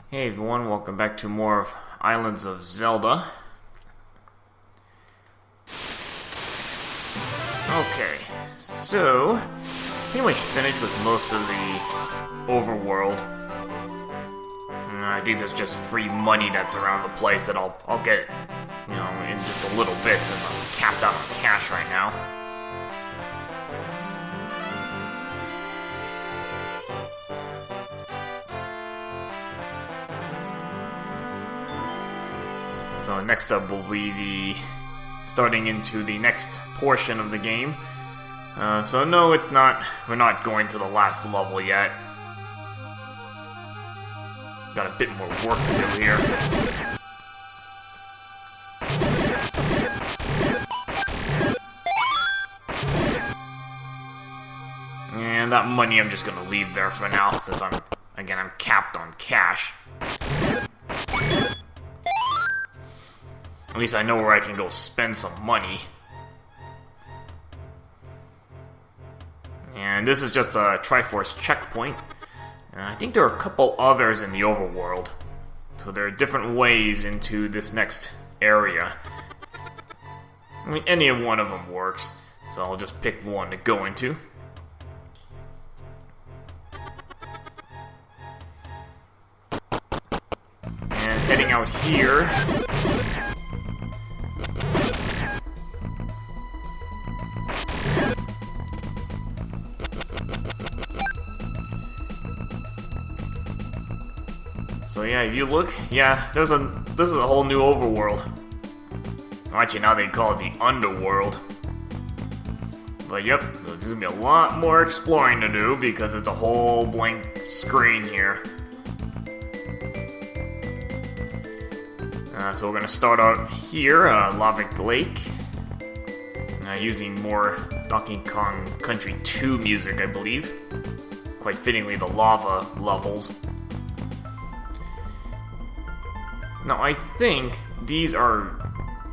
Hey everyone, welcome back to more of Islands of Zelda. Okay, so pretty much finished with most of the Overworld. I think there's just free money that's around the place that I'll get, in just a little bit since I'm capped out on cash right now. So next up will be starting into the next portion of the game. So no, we're not going to the last level yet. Got a bit more work to do here. And that money I'm just gonna leave there for now, since I'm capped on cash. At least I know where I can go spend some money. And this is just a Triforce checkpoint. And I think there are a couple others in the Overworld. So there are different ways into this next area. I mean, any one of them works. So I'll just pick one to go into. And heading out here. So yeah, if you look, this is a whole new Overworld. Actually, now they call it the Underworld. But yep, there's gonna be a lot more exploring to do because it's a whole blank screen here. So we're gonna start out here, Lavic Lake, using more Donkey Kong Country 2 music, I believe. Quite fittingly, the lava levels. Now, I think these are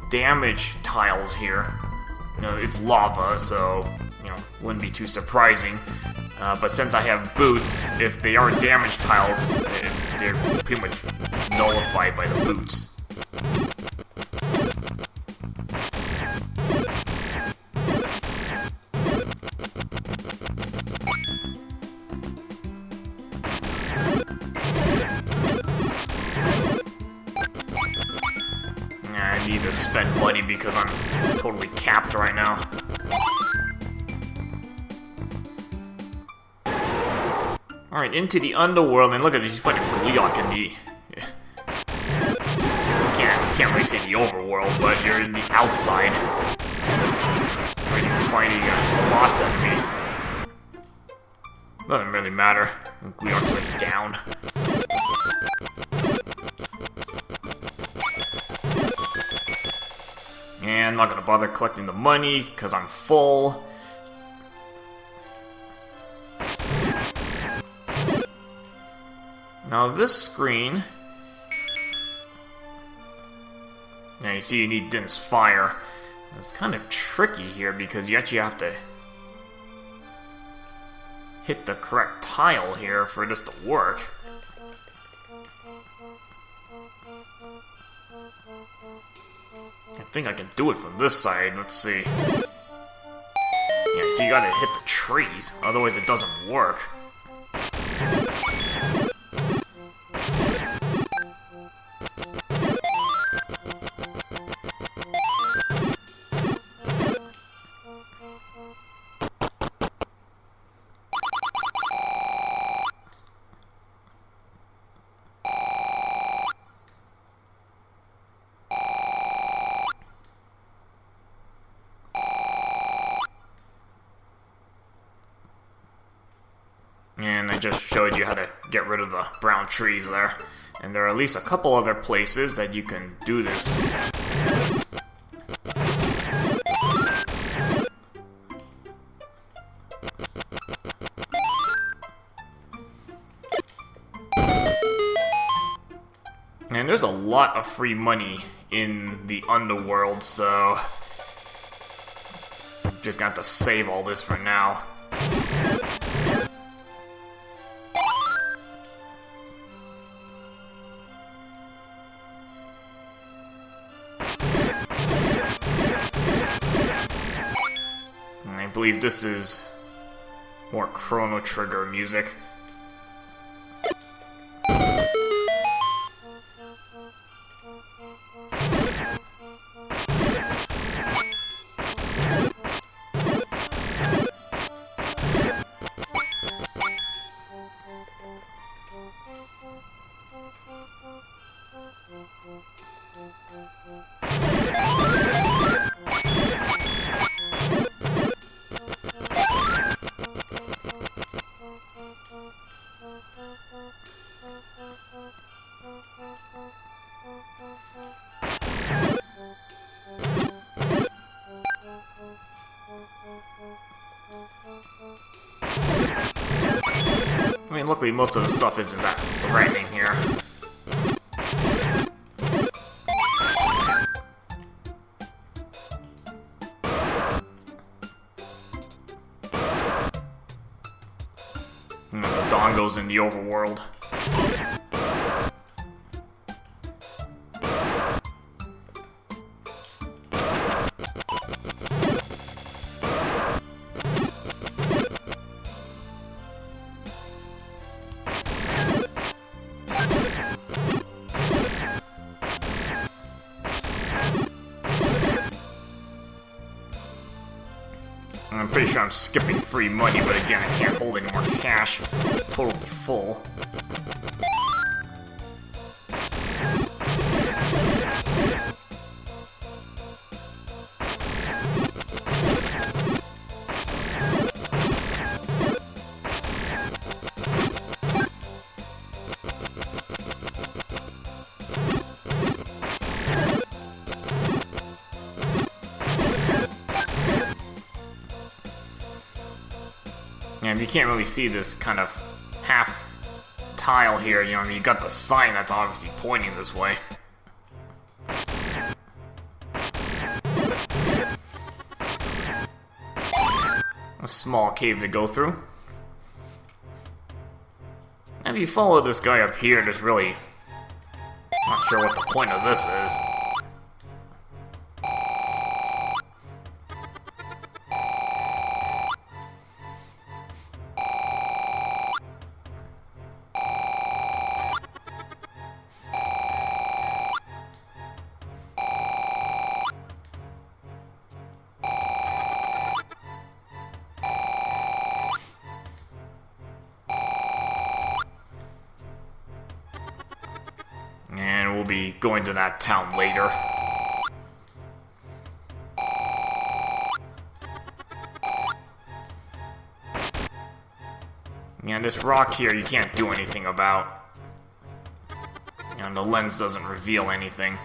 damage tiles here. It's lava, so, wouldn't be too surprising. But since I have boots, if they are damage tiles, they're pretty much nullified by the boots. I need to spend money because I'm totally capped right now. Alright, into the Underworld, and look at this, he's fighting Gleeok in the... can't really say the Overworld, but you're in the outside. Where you're fighting boss enemies. Doesn't really matter. Gleeok's already down. And I'm not gonna bother collecting the money, because I'm full. Now this screen... Now you see you need Din's Fire. It's kind of tricky here, because you actually have to hit the correct tile here for this to work. I think I can do it from this side. Let's see. Yeah, so you gotta hit the trees, otherwise it doesn't work. And I just showed you how to get rid of the brown trees there. And there are at least a couple other places that you can do this. And there's a lot of free money in the Underworld, so... just got to save all this for now. believe this is more Chrono Trigger music. I mean, luckily most of the stuff isn't that threatening here. And the Dongo's in the Overworld. I'm pretty sure I'm skipping free money, but again, I can't hold any more cash. Totally full. And you can't really see this kind of half tile here, you know, I mean, you got the sign that's obviously pointing this way. A small cave to go through. And if you follow this guy up here, there's really not sure what the point of this is. And we'll be going to that town later. And this rock here you can't do anything about. And the lens doesn't reveal anything.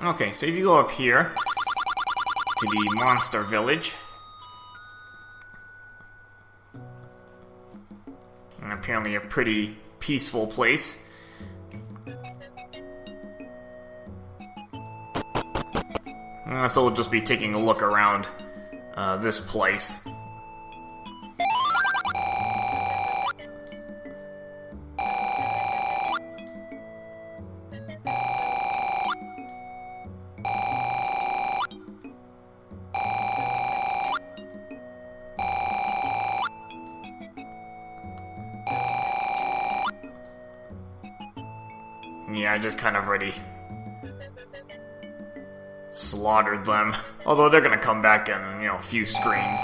Okay, so if you go up here to the monster village, and apparently a pretty peaceful place. So we'll just be taking a look around this place. Yeah, I just kind of already slaughtered them. Although they're gonna come back in, you know, a few screens.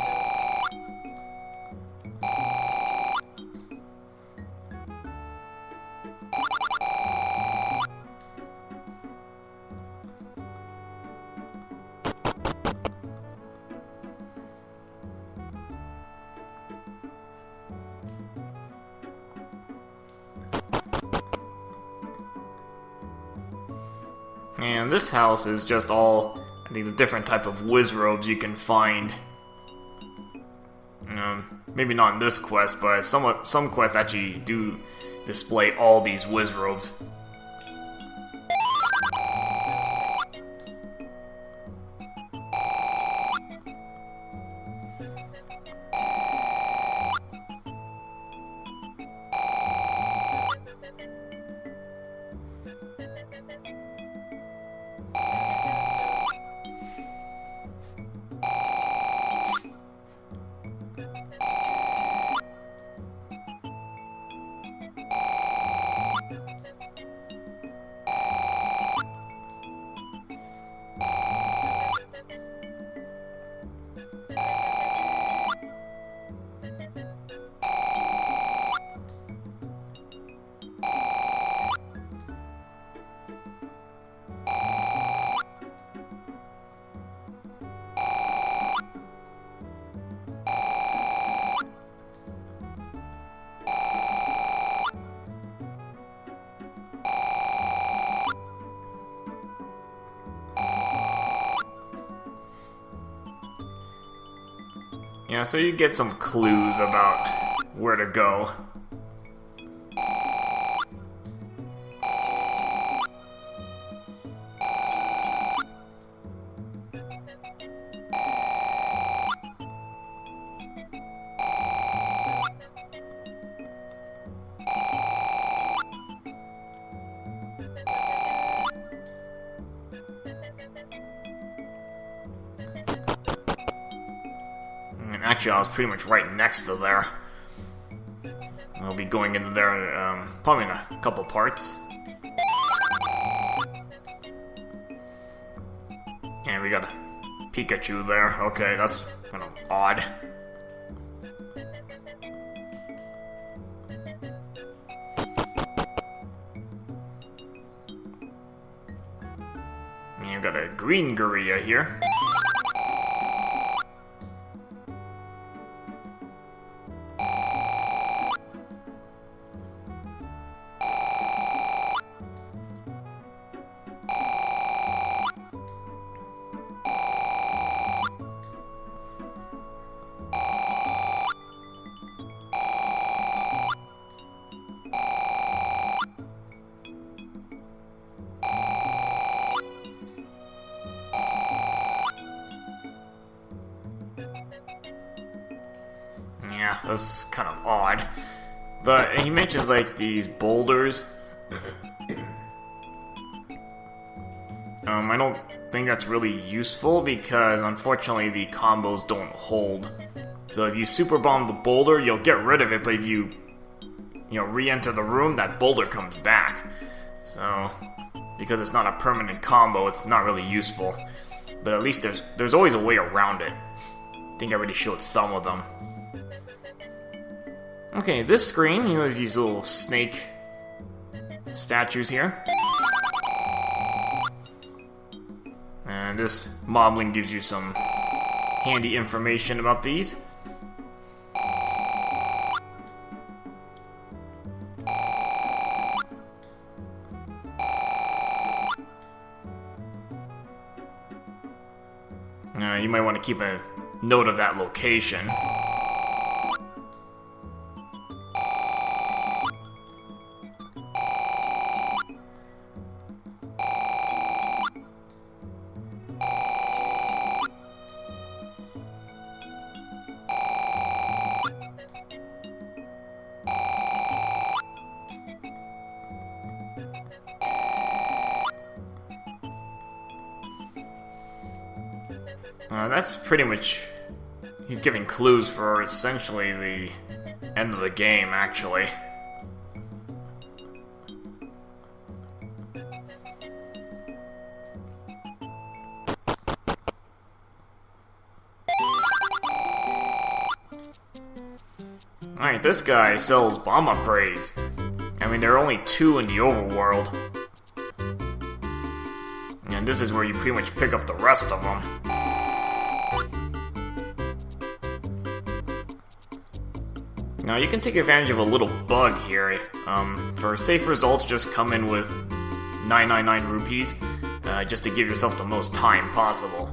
And this house is just all, I think, the different type of whiz robes you can find. maybe not in this quest, but some quests actually do display all these whiz robes. Yeah, so you get some clues about where to go. Actually, I was pretty much right next to there. I'll be going into there probably in a couple parts. And we got a Pikachu there. Okay, that's kind of odd. And you've got a green Gorilla here. Yeah, that's kind of odd. But he mentions like these boulders. I don't think that's really useful because unfortunately the combos don't hold. So if you super bomb the boulder, you'll get rid of it, but if you re-enter the room, that boulder comes back. So because it's not a permanent combo, it's not really useful. But at least there's always a way around it. I think I already showed some of them. Okay, this screen, there's these little snake statues here. And this moblin gives you some handy information about these. You might want to keep a note of that location. That's pretty much... He's giving clues for essentially the end of the game, actually. Alright, this guy sells bomb upgrades. I mean, there are only 2 in the Overworld. And this is where you pretty much pick up the rest of them. Now, you can take advantage of a little bug here. For safe results, just come in with 999 rupees, just to give yourself the most time possible.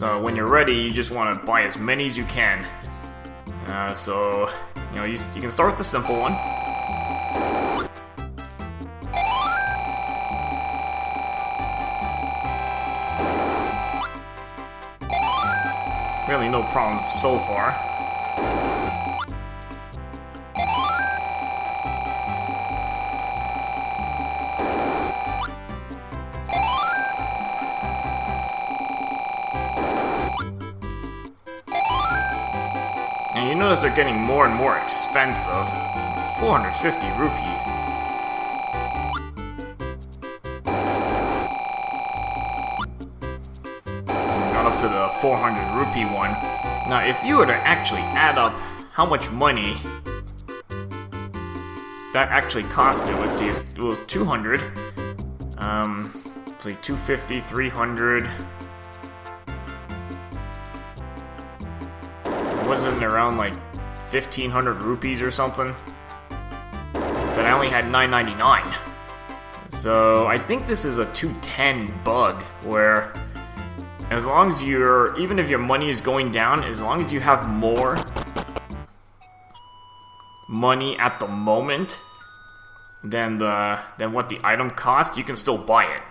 So when you're ready, you just want to buy as many as you can. So, you can start with the simple one. Really no problems so far. And you notice they're getting more and more expensive. 450 rupees. Got up to the 400 rupee one. Now, if you were to actually add up how much money that actually costed, let's see, it was 200. Let's see, 250, 300. Wasn't around like 1,500 rupees or something? But I only had 999. So I think this is a 210 bug where as long as even if your money is going down, as long as you have more money at the moment than what the item cost, you can still buy it.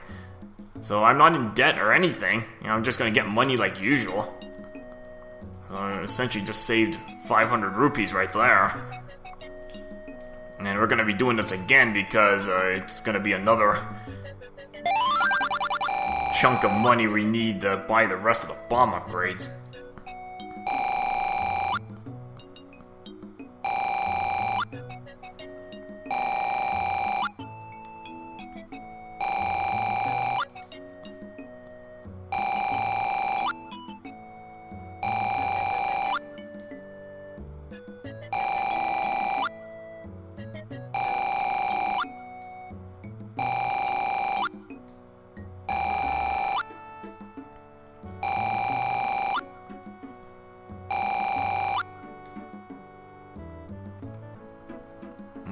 So I'm not in debt or anything. I'm just gonna get money like usual. So I essentially just saved 500 rupees right there. And we're gonna be doing this again because it's gonna be another chunk of money we need to buy the rest of the bomb upgrades.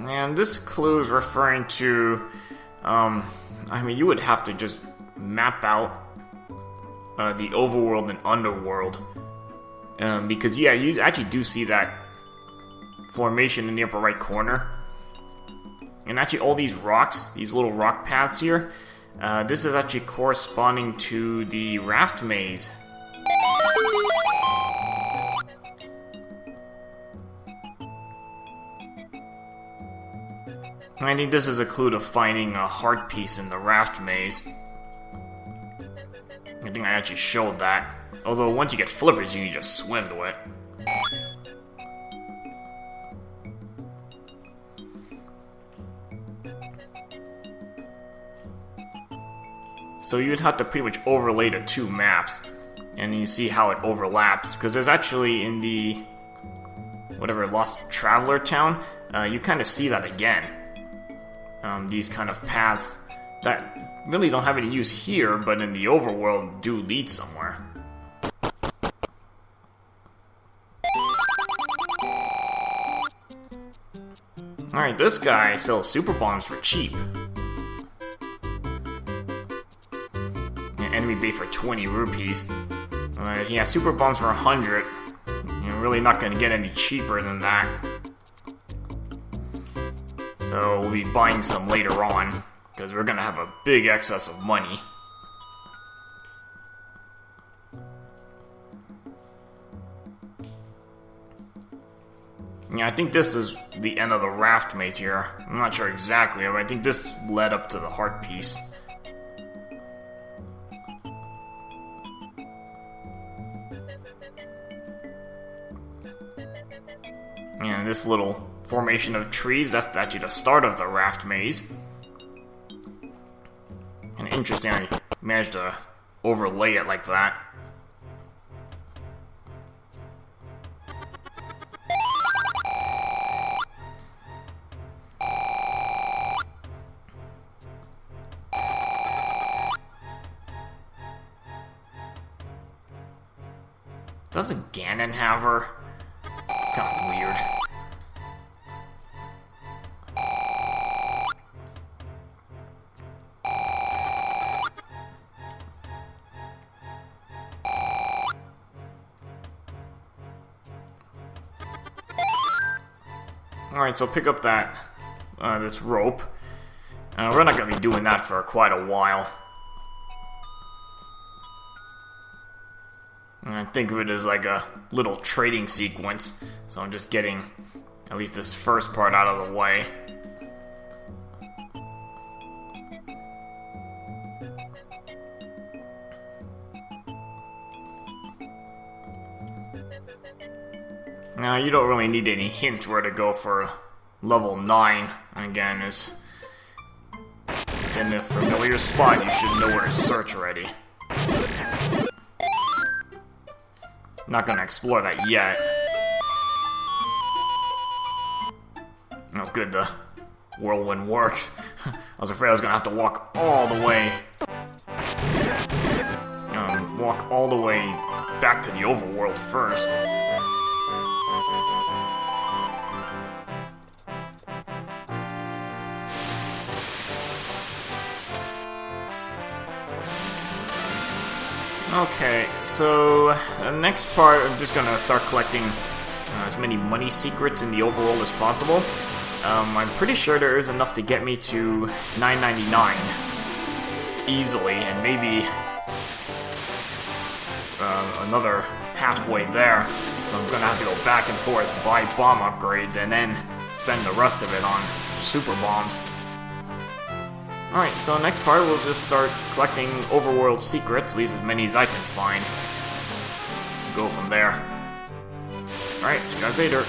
And this clue is referring to, you would have to just map out the Overworld and Underworld. Because, yeah, you actually do see that formation in the upper right corner. And actually all these rocks, these little rock paths here, this is actually corresponding to the raft maze. I think this is a clue to finding a heart piece in the raft maze. I think I actually showed that. Although once you get flippers, you can just swim to it. So you'd have to pretty much overlay the two maps. And you see how it overlaps. Because there's actually in the Lost Traveler town, you kind of see that again. These kind of paths that really don't have any use here, but in the Overworld do lead somewhere. Alright, this guy sells super bombs for cheap. Enemy bait for 20 rupees. Yeah, super bombs for 100. You're really not going to get any cheaper than that. So we'll be buying some later on, because we're going to have a big excess of money. Yeah, I think this is the end of the raft maze here. I'm not sure exactly, but I think this led up to the heart piece. And this little formation of trees, that's actually the start of the raft maze. And interesting, I managed to overlay it like that. Doesn't Ganon have her? It's kind of weird. Alright, so pick up that, this rope. We're not gonna be doing that for quite a while. I think of it as like a little trading sequence, so I'm just getting at least this first part out of the way. Now, you don't really need any hint where to go for level 9. Again, it's in the familiar spot. You should know where to search already. Not gonna explore that yet. Oh, good, the whirlwind works. I was afraid I was gonna have to walk all the way. Walk all the way back to the Overworld first. Okay, so the next part, I'm just gonna start collecting as many money secrets in the Overworld as possible. I'm pretty sure there is enough to get me to $9.99 easily, and maybe another halfway there. So I'm gonna have to go back and forth, buy bomb upgrades, and then spend the rest of it on super bombs. Alright, so next part we'll just start collecting Overworld secrets, at least as many as I can find. Go from there. Alright, see you guys later.